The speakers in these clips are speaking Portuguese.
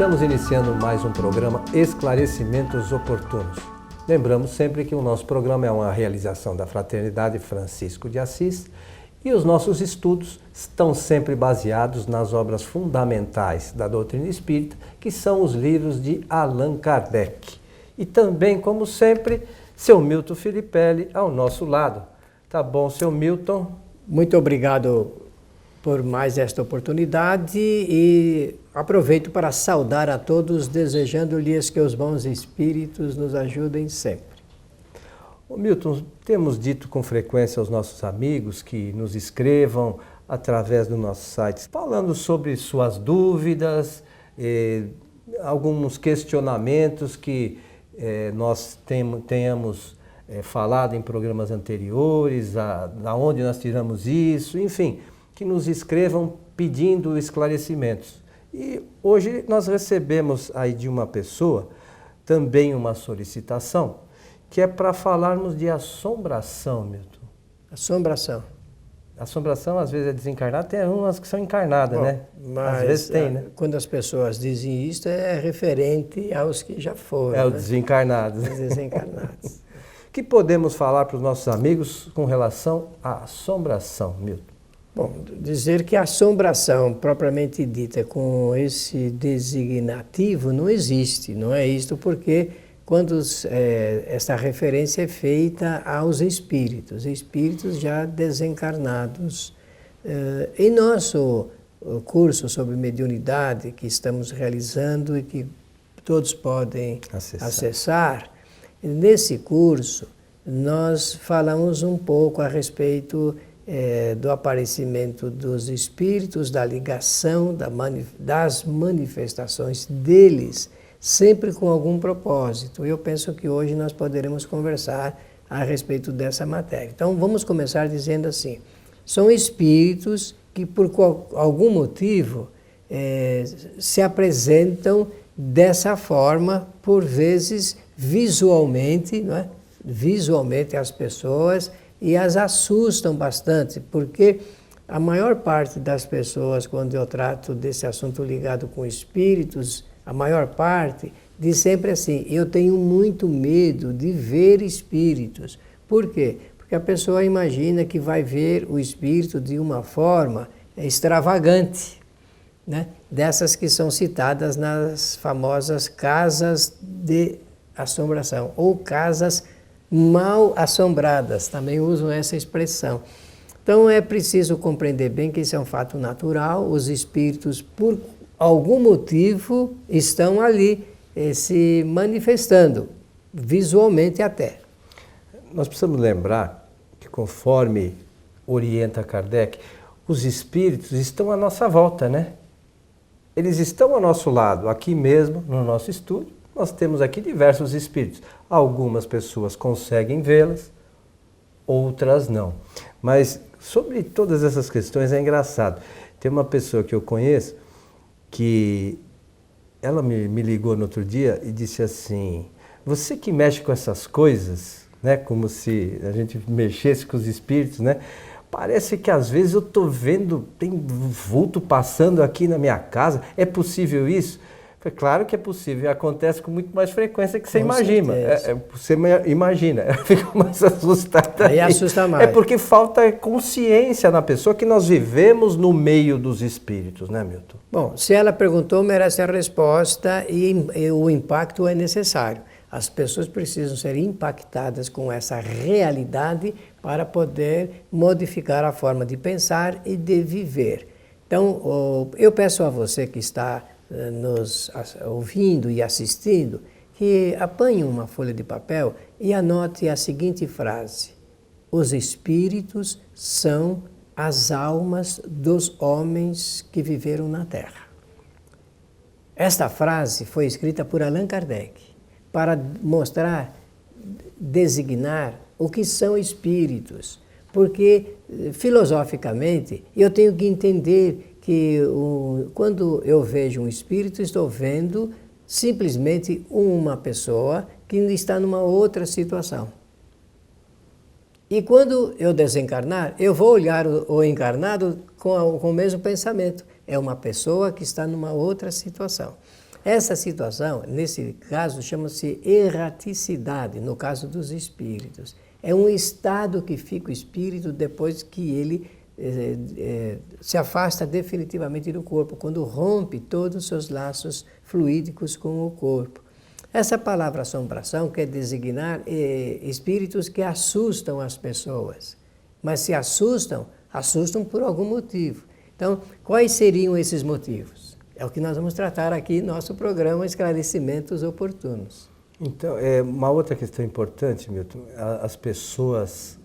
Estamos iniciando mais um programa Esclarecimentos Oportunos. Lembramos sempre que o nosso programa é uma realização da Fraternidade Francisco de Assis e os nossos estudos estão sempre baseados nas obras fundamentais da doutrina espírita, que são os livros de Allan Kardec. E também, como sempre, seu Milton Filipelli ao nosso lado. Tá bom, seu Milton? Muito obrigado por mais esta oportunidade e aproveito para saudar a todos, desejando-lhes que os bons espíritos nos ajudem sempre. Ô Milton, temos dito com frequência aos nossos amigos que nos escrevam através do nosso site, falando sobre suas dúvidas, alguns questionamentos que nós tenhamos falado em programas anteriores, da onde nós tiramos isso, enfim, que nos escrevam pedindo esclarecimentos. E hoje nós recebemos aí de uma pessoa também uma solicitação, que é para falarmos de assombração, Milton. Assombração. Assombração às vezes é desencarnada, tem umas que são encarnadas, né? Mas às vezes tem, né? Quando as pessoas dizem isso, é referente aos que já foram. É, os né? desencarnados. Os desencarnados. O que podemos falar para os nossos amigos com relação à assombração, Milton? Bom, dizer que a assombração propriamente dita com esse designativo não existe, não é isto porque quando essa referência é feita aos espíritos já desencarnados. Em nosso curso sobre mediunidade que estamos realizando e que todos podem acessar, nesse curso nós falamos um pouco a respeito do aparecimento dos espíritos, da ligação, das manifestações deles, sempre com algum propósito. Eu penso que hoje nós poderemos conversar a respeito dessa matéria. Então vamos começar dizendo assim, são espíritos que por algum motivo se apresentam dessa forma, por vezes visualmente, não é? Visualmente as pessoas, e as assustam bastante, porque a maior parte das pessoas, quando eu trato desse assunto ligado com espíritos, a maior parte diz sempre assim, eu tenho muito medo de ver espíritos. Por quê? Porque a pessoa imagina que vai ver o espírito de uma forma extravagante, né? Dessas que são citadas nas famosas casas de assombração, ou casas mal assombradas, também usam essa expressão. Então é preciso compreender bem que isso é um fato natural, os espíritos, por algum motivo, estão ali se manifestando, visualmente até. Nós precisamos lembrar que, conforme orienta Kardec, os espíritos estão à nossa volta, né? Eles estão ao nosso lado, aqui mesmo, no nosso estúdio. Nós temos aqui diversos espíritos. Algumas pessoas conseguem vê-las, outras não. Mas sobre todas essas questões é engraçado. Tem uma pessoa que eu conheço que ela me ligou no outro dia e disse assim, você que mexe com essas coisas, né, como se a gente mexesse com os espíritos, né? Parece que às vezes eu estou vendo, tem vulto passando aqui na minha casa. É possível isso? É claro que é possível, acontece com muito mais frequência que você imagina. Você imagina, fica mais assustada. Aí assusta mais. É porque falta consciência na pessoa que nós vivemos no meio dos espíritos, né, Milton? Bom, se ela perguntou, merece a resposta e o impacto é necessário. As pessoas precisam ser impactadas com essa realidade para poder modificar a forma de pensar e de viver. Então, eu peço a você que está nos ouvindo e assistindo, que apanhe uma folha de papel e anote a seguinte frase: os espíritos são as almas dos homens que viveram na Terra. Esta frase foi escrita por Allan Kardec para mostrar, designar o que são espíritos, porque filosoficamente eu tenho que entender que quando eu vejo um espírito, estou vendo simplesmente uma pessoa que está numa outra situação. E quando eu desencarnar, eu vou olhar o encarnado com o mesmo pensamento. É uma pessoa que está numa outra situação. Essa situação, nesse caso, chama-se erraticidade, no caso dos espíritos. É um estado que fica o espírito depois que ele se afasta definitivamente do corpo, quando rompe todos os seus laços fluídicos com o corpo. Essa palavra assombração quer designar espíritos que assustam as pessoas, mas se assustam por algum motivo. Então, quais seriam esses motivos? É o que nós vamos tratar aqui no nosso programa Esclarecimentos Oportunos. Então, uma outra questão importante, Milton, as pessoas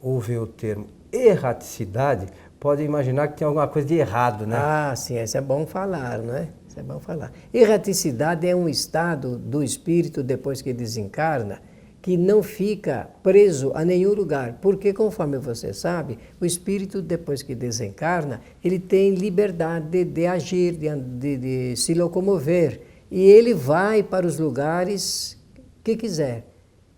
ouvem o termo erraticidade, podem imaginar que tem alguma coisa de errado, né? Ah, sim, isso é bom falar, não é? Isso é bom falar. Erraticidade é um estado do espírito depois que desencarna, que não fica preso a nenhum lugar, porque conforme você sabe, o espírito depois que desencarna, ele tem liberdade de agir, de se locomover, e ele vai para os lugares que quiser,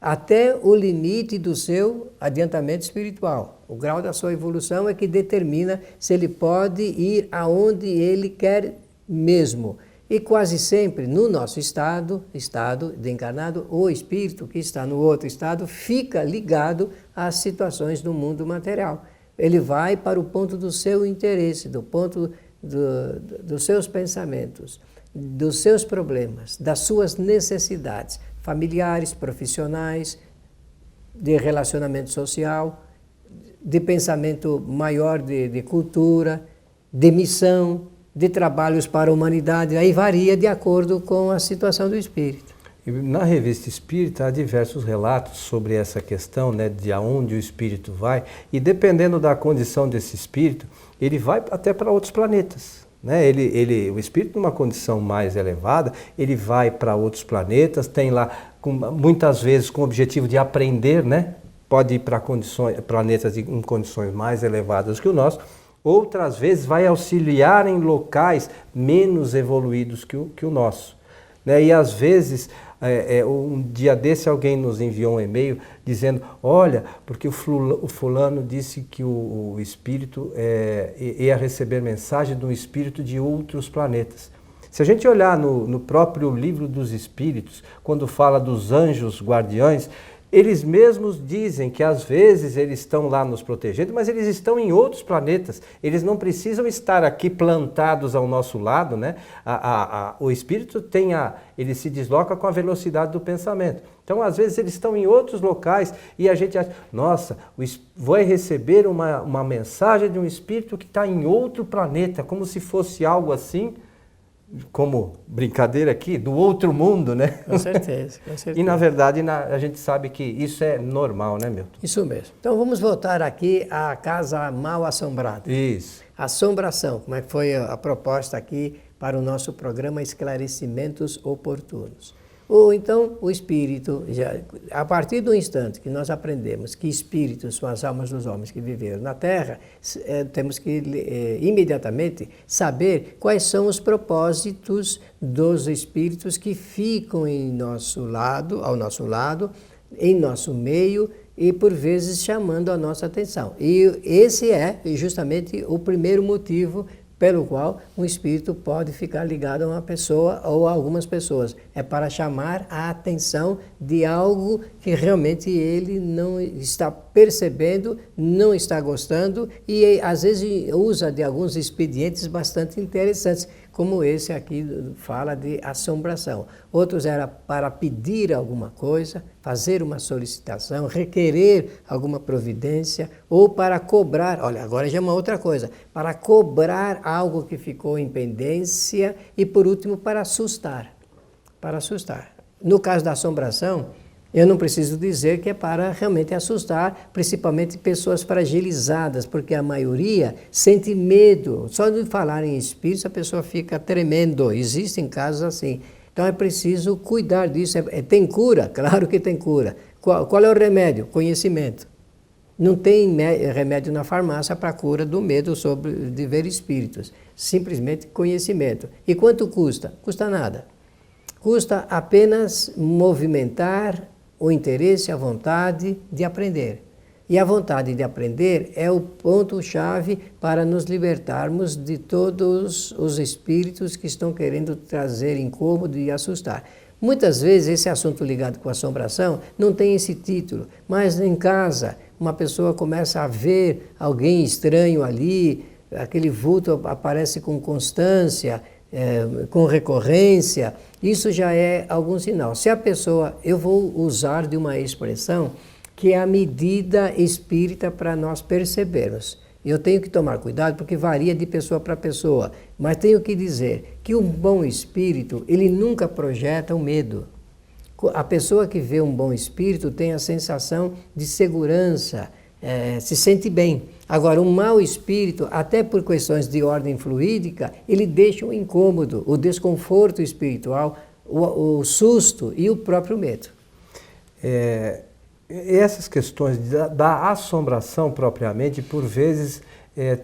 até o limite do seu adiantamento espiritual. O grau da sua evolução é que determina se ele pode ir aonde ele quer mesmo. E quase sempre, no nosso estado de encarnado, o espírito que está no outro estado fica ligado às situações do mundo material. Ele vai para o ponto do seu interesse, do ponto dos seus pensamentos, dos seus problemas, das suas necessidades familiares, profissionais, de relacionamento social, de pensamento maior de cultura, de missão, de trabalhos para a humanidade. Aí varia de acordo com a situação do espírito. E na Revista Espírita há diversos relatos sobre essa questão, né, de aonde o espírito vai, e dependendo da condição desse espírito, ele vai até para outros planetas. Né? O espírito numa condição mais elevada, ele vai para outros planetas, tem lá, muitas vezes com o objetivo de aprender, né? Pode ir para planetas em condições mais elevadas que o nosso, outras vezes vai auxiliar em locais menos evoluídos que o nosso. Né? E às vezes, um dia desse alguém nos enviou um e-mail dizendo, olha, porque o fulano disse que o espírito ia receber mensagem de um espírito de outros planetas. Se a gente olhar no próprio livro dos Espíritos, quando fala dos anjos guardiães, eles mesmos dizem que às vezes eles estão lá nos protegendo, mas eles estão em outros planetas. Eles não precisam estar aqui plantados ao nosso lado, né? O espírito ele se desloca com a velocidade do pensamento. Então, às vezes, eles estão em outros locais e a gente acha, nossa, vai receber uma mensagem de um espírito que está em outro planeta, como se fosse algo assim, como brincadeira aqui, do outro mundo, né? Com certeza, com certeza. E na verdade a gente sabe que isso é normal, né, Milton? Isso mesmo. Então vamos voltar aqui à casa mal assombrada. Isso. Assombração, como é que foi a proposta aqui para o nosso programa Esclarecimentos Oportunos. Ou então o espírito, a partir do instante que nós aprendemos que espíritos são as almas dos homens que viveram na Terra, temos que imediatamente saber quais são os propósitos dos espíritos que ficam ao nosso lado, em nosso meio e por vezes chamando a nossa atenção. E esse é justamente o primeiro motivo pelo qual um espírito pode ficar ligado a uma pessoa ou a algumas pessoas. É para chamar a atenção de algo que realmente ele não está percebendo, não está gostando e às vezes usa de alguns expedientes bastante interessantes, como esse aqui fala de assombração. Outros era para pedir alguma coisa, fazer uma solicitação, requerer alguma providência ou para cobrar, olha, agora já é uma outra coisa, para cobrar algo que ficou em pendência e por último para assustar. No caso da assombração, eu não preciso dizer que é para realmente assustar, principalmente pessoas fragilizadas, porque a maioria sente medo. Só de falar em espíritos a pessoa fica tremendo. Existem casos assim. Então é preciso cuidar disso. Tem cura? Claro que tem cura. Qual é o remédio? Conhecimento. Não tem remédio na farmácia para a cura do medo de ver espíritos. Simplesmente conhecimento. E quanto custa? Custa nada. Custa apenas movimentar o interesse, a vontade de aprender. E a vontade de aprender é o ponto-chave para nos libertarmos de todos os espíritos que estão querendo trazer incômodo e assustar. Muitas vezes esse assunto ligado com assombração não tem esse título, mas em casa uma pessoa começa a ver alguém estranho ali, aquele vulto aparece com constância, com recorrência, isso já é algum sinal. Se a pessoa, eu vou usar de uma expressão que é a medida espírita para nós percebermos. Eu tenho que tomar cuidado porque varia de pessoa para pessoa, mas tenho que dizer que um bom espírito, ele nunca projeta o medo. A pessoa que vê um bom espírito tem a sensação de segurança, se sente bem. Agora, um mau espírito, até por questões de ordem fluídica, ele deixa o incômodo, o desconforto espiritual, o susto e o próprio medo. Essas questões da assombração propriamente, por vezes,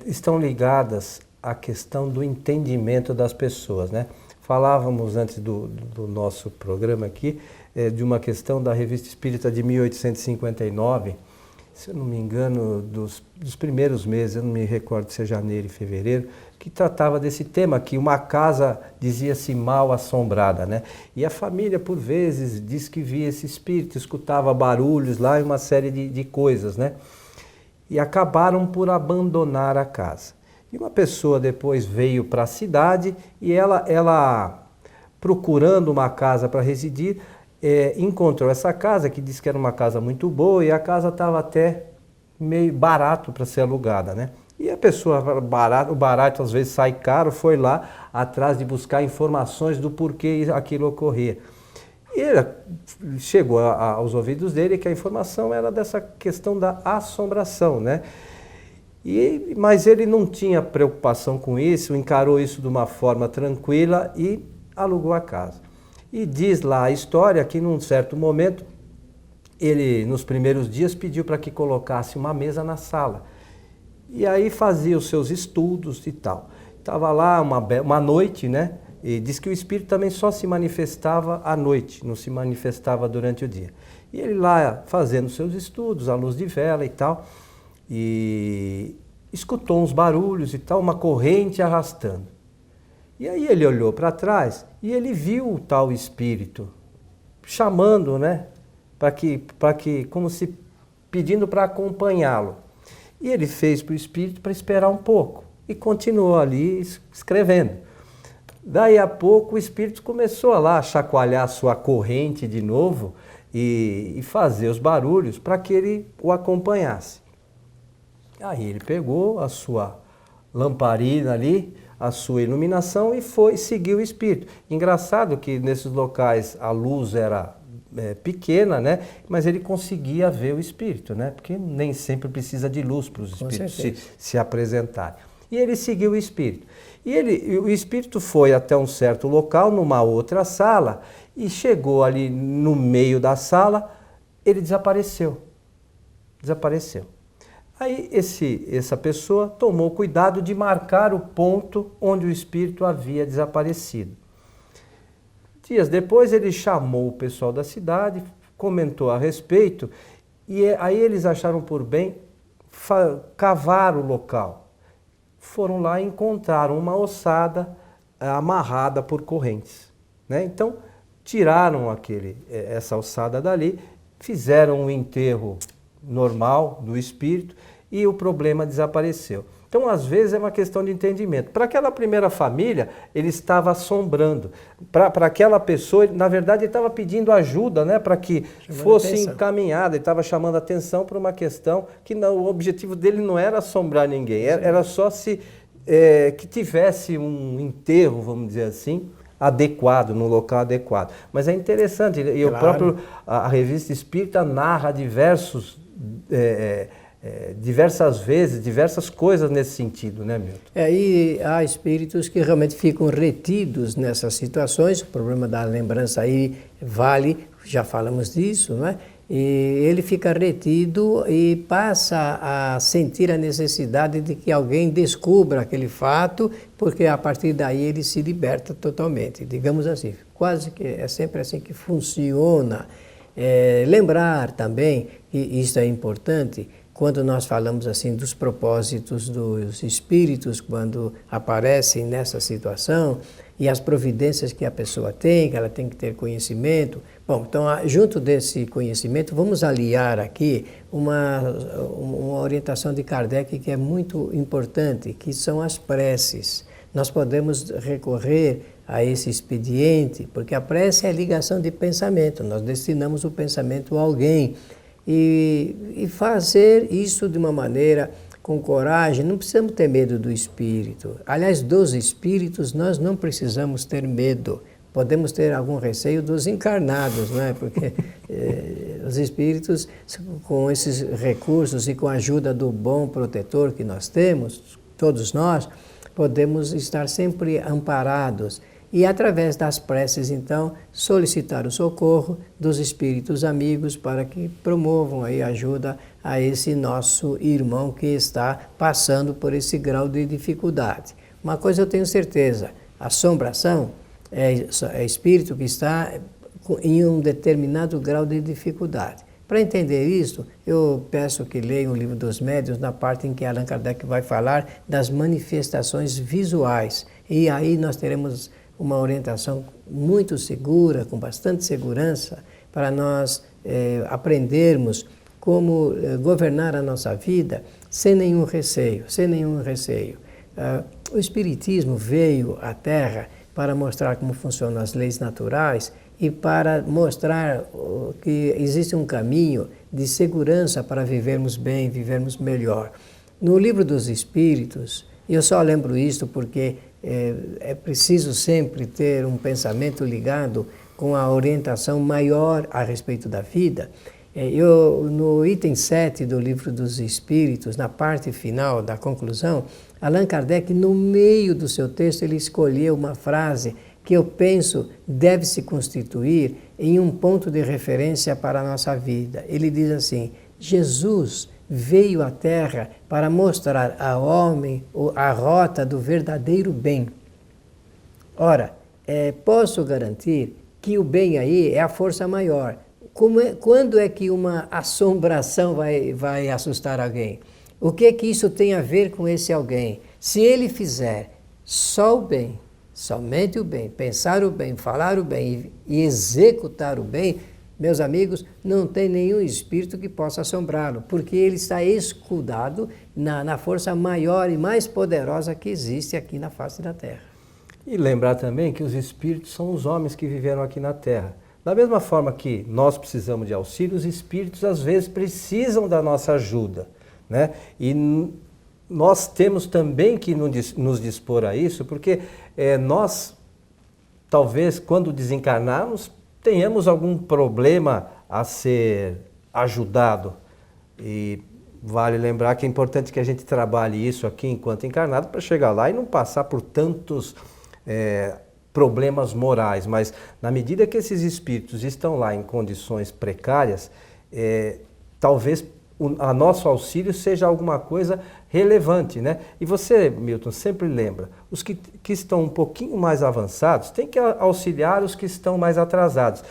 estão ligadas à questão do entendimento das pessoas, né? Falávamos antes do nosso programa aqui de uma questão da Revista Espírita de 1859, se eu não me engano, dos primeiros meses, eu não me recordo se é janeiro e fevereiro, que tratava desse tema, que uma casa dizia-se mal assombrada, né? E a família, por vezes, diz que via esse espírito, escutava barulhos lá e uma série de coisas, né? E acabaram por abandonar a casa. E uma pessoa depois veio para a cidade e ela procurando uma casa para residir, encontrou essa casa, que disse que era uma casa muito boa, e a casa estava até meio barato para ser alugada, né? E a pessoa, o barato às vezes sai caro, foi lá atrás de buscar informações do porquê aquilo ocorria. E chegou aos ouvidos dele que a informação era dessa questão da assombração, né? Mas ele não tinha preocupação com isso, encarou isso de uma forma tranquila e alugou a casa. E diz lá a história que num certo momento, ele nos primeiros dias pediu para que colocasse uma mesa na sala. E aí fazia os seus estudos e tal. Estava lá uma noite, né? E diz que o espírito também só se manifestava à noite, não se manifestava durante o dia. E ele lá fazendo seus estudos, à luz de vela e tal, e escutou uns barulhos e tal, uma corrente arrastando. E aí ele olhou para trás e ele viu o tal espírito chamando, né? Para que, como se pedindo para acompanhá-lo. E ele fez para o espírito para esperar um pouco e continuou ali escrevendo. Daí a pouco o espírito começou a chacoalhar a sua corrente de novo e fazer os barulhos para que ele o acompanhasse. Aí ele pegou a sua lamparina ali, a sua iluminação e seguiu o espírito. Engraçado que nesses locais a luz era pequena, né? Mas ele conseguia ver o espírito, né? Porque nem sempre precisa de luz para os espíritos se apresentarem. E ele seguiu o espírito. E o espírito foi até um certo local, numa outra sala, e chegou ali no meio da sala, ele desapareceu. Desapareceu. Aí essa pessoa tomou cuidado de marcar o ponto onde o espírito havia desaparecido. Dias depois ele chamou o pessoal da cidade, comentou a respeito, e aí eles acharam por bem cavar o local. Foram lá e encontraram uma ossada amarrada por correntes, né? Então tiraram essa ossada dali, fizeram um enterro normal do espírito e o problema desapareceu. Então, às vezes, é uma questão de entendimento. Para aquela primeira família, ele estava assombrando. Para aquela pessoa, na verdade, ele estava pedindo ajuda, né, para que fosse encaminhada. Ele estava chamando a atenção para uma questão que o objetivo dele não era assombrar ninguém. Era só que tivesse um enterro, vamos dizer assim, adequado, no local adequado. Mas é interessante, e claro. A Revista Espírita narra diversas vezes, diversas coisas nesse sentido, né, Milton? E há espíritos que realmente ficam retidos nessas situações, o problema da lembrança aí vale, já falamos disso, não é? E ele fica retido e passa a sentir a necessidade de que alguém descubra aquele fato, porque a partir daí ele se liberta totalmente, digamos assim. Quase que é sempre assim que funciona. Lembrar também, e isso é importante, quando nós falamos assim dos propósitos dos espíritos, quando aparecem nessa situação, e as providências que a pessoa tem, que ela tem que ter conhecimento. Bom, então, junto desse conhecimento, vamos aliar aqui uma orientação de Kardec que é muito importante, que são as preces. Nós podemos recorrer a esse expediente, porque a prece é a ligação de pensamento, nós destinamos o pensamento a alguém. E fazer isso de uma maneira com coragem, não precisamos ter medo do espírito. Aliás, dos espíritos nós não precisamos ter medo. Podemos ter algum receio dos encarnados, não é? Porque os espíritos, com esses recursos e com a ajuda do bom protetor que nós temos, todos nós, podemos estar sempre amparados. E através das preces, então, solicitar o socorro dos espíritos amigos para que promovam aí ajuda a esse nosso irmão que está passando por esse grau de dificuldade. Uma coisa eu tenho certeza, a assombração é espírito que está em um determinado grau de dificuldade. Para entender isso, eu peço que leiam o Livro dos Médiuns, na parte em que Allan Kardec vai falar das manifestações visuais. E aí nós teremos uma orientação muito segura, com bastante segurança, para nós aprendermos como governar a nossa vida sem nenhum receio, sem nenhum receio. O Espiritismo veio à Terra para mostrar como funcionam as leis naturais e para mostrar que existe um caminho de segurança para vivermos bem, vivermos melhor. No Livro dos Espíritos, eu só lembro isto porque é preciso sempre ter um pensamento ligado com a orientação maior a respeito da vida. No item 7 do Livro dos Espíritos, na parte final da conclusão, Allan Kardec, no meio do seu texto, ele escolheu uma frase que eu penso deve se constituir em um ponto de referência para a nossa vida. Ele diz assim: Jesus veio à Terra para mostrar ao homem a rota do verdadeiro bem. Ora, posso garantir que o bem aí é a força maior. Quando é que uma assombração vai assustar alguém? O que é que isso tem a ver com esse alguém? Se ele fizer só o bem, somente o bem, pensar o bem, falar o bem e executar o bem, meus amigos, não tem nenhum espírito que possa assombrá-lo, porque ele está escudado na força maior e mais poderosa que existe aqui na face da Terra. E lembrar também que os espíritos são os homens que viveram aqui na Terra. Da mesma forma que nós precisamos de auxílio, os espíritos às vezes precisam da nossa ajuda, né? E nós temos também que nos dispor a isso, porque nós, talvez, quando desencarnarmos, tenhamos algum problema a ser ajudado. E vale lembrar que é importante que a gente trabalhe isso aqui enquanto encarnado para chegar lá e não passar por tantos problemas morais. Mas na medida que esses espíritos estão lá em condições precárias, talvez a nosso auxílio seja alguma coisa relevante, né? E você, Milton, sempre lembra, os que estão um pouquinho mais avançados têm que auxiliar os que estão mais atrasados.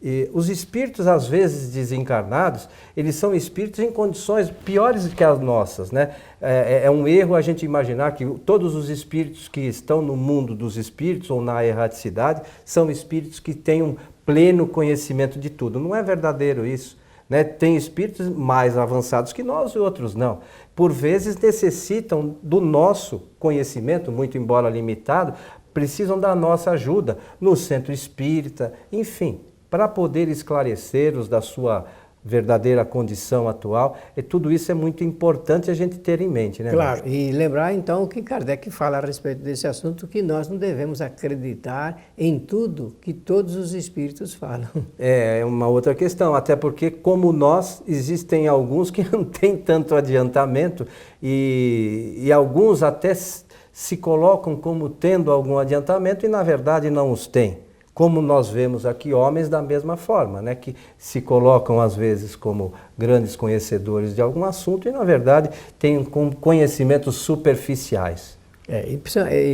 E os espíritos, às vezes desencarnados, eles são espíritos em condições piores do que as nossas, né? É um erro a gente imaginar que todos os espíritos que estão no mundo dos espíritos ou na erraticidade são espíritos que têm um pleno conhecimento de tudo. Não é verdadeiro isso, né? Tem espíritos mais avançados que nós e outros não. Por vezes necessitam do nosso conhecimento, muito embora limitado, precisam da nossa ajuda no centro espírita, enfim, para poder esclarecer-os da sua verdadeira condição atual. E tudo isso é muito importante a gente ter em mente, né? Claro, e lembrar então o que Kardec fala a respeito desse assunto, que nós não devemos acreditar em tudo que todos os espíritos falam. É uma outra questão, até porque, como nós, existem alguns que não têm tanto adiantamento e alguns até se colocam como tendo algum adiantamento e na verdade não os têm. Como nós vemos aqui homens da mesma forma, né, que se colocam às vezes como grandes conhecedores de algum assunto e na verdade têm conhecimentos superficiais.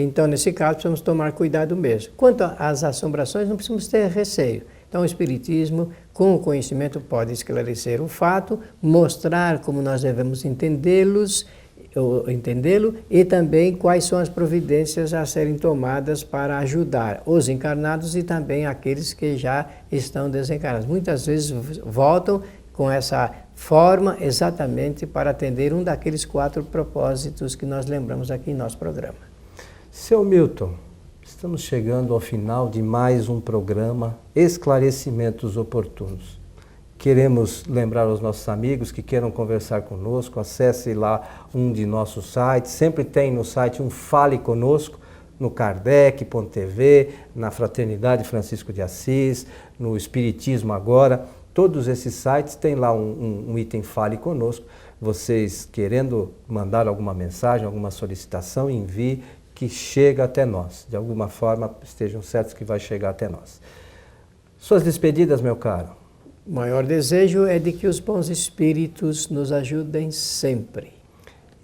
Então nesse caso precisamos tomar cuidado mesmo. Quanto às assombrações, não precisamos ter receio. Então, o Espiritismo, com o conhecimento, pode esclarecer o fato, mostrar como nós devemos entendê-lo e também quais são as providências a serem tomadas para ajudar os encarnados e também aqueles que já estão desencarnados. Muitas vezes voltam com essa forma exatamente para atender um daqueles 4 propósitos que nós lembramos aqui em nosso programa. Seu Milton, estamos chegando ao final de mais um programa Esclarecimentos Oportunos. Queremos lembrar aos nossos amigos que queiram conversar conosco, acesse lá um de nossos sites, sempre tem no site um Fale Conosco, no Kardec.tv, na Fraternidade Francisco de Assis, no Espiritismo Agora. Todos esses sites têm lá um item Fale Conosco. Vocês querendo mandar alguma mensagem, alguma solicitação, envie, que chega até nós. De alguma forma, estejam certos que vai chegar até nós. Suas despedidas, meu caro. O maior desejo é de que os bons espíritos nos ajudem sempre.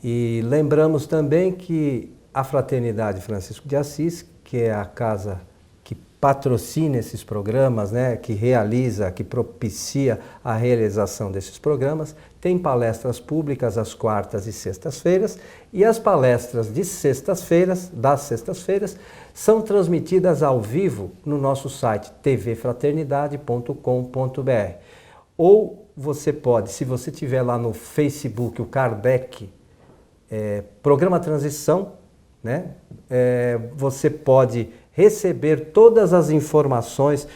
E lembramos também que a Fraternidade Francisco de Assis, que é a casa que patrocina esses programas, né, que realiza, que propicia a realização desses programas, tem palestras públicas às quartas e sextas-feiras, e as palestras de das sextas-feiras, são transmitidas ao vivo no nosso site tvfraternidade.com.br. Ou você pode, se você tiver lá no Facebook, o Kardec, Programa Transição, né? Você pode receber todas as informações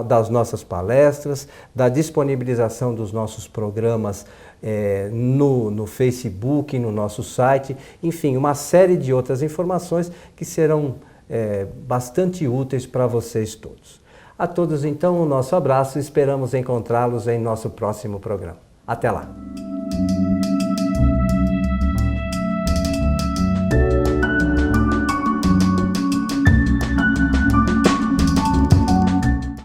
das nossas palestras, da disponibilização dos nossos programas no Facebook, no nosso site, enfim, uma série de outras informações que serão bastante úteis para vocês todos. A todos, então, o nosso abraço e esperamos encontrá-los em nosso próximo programa. Até lá!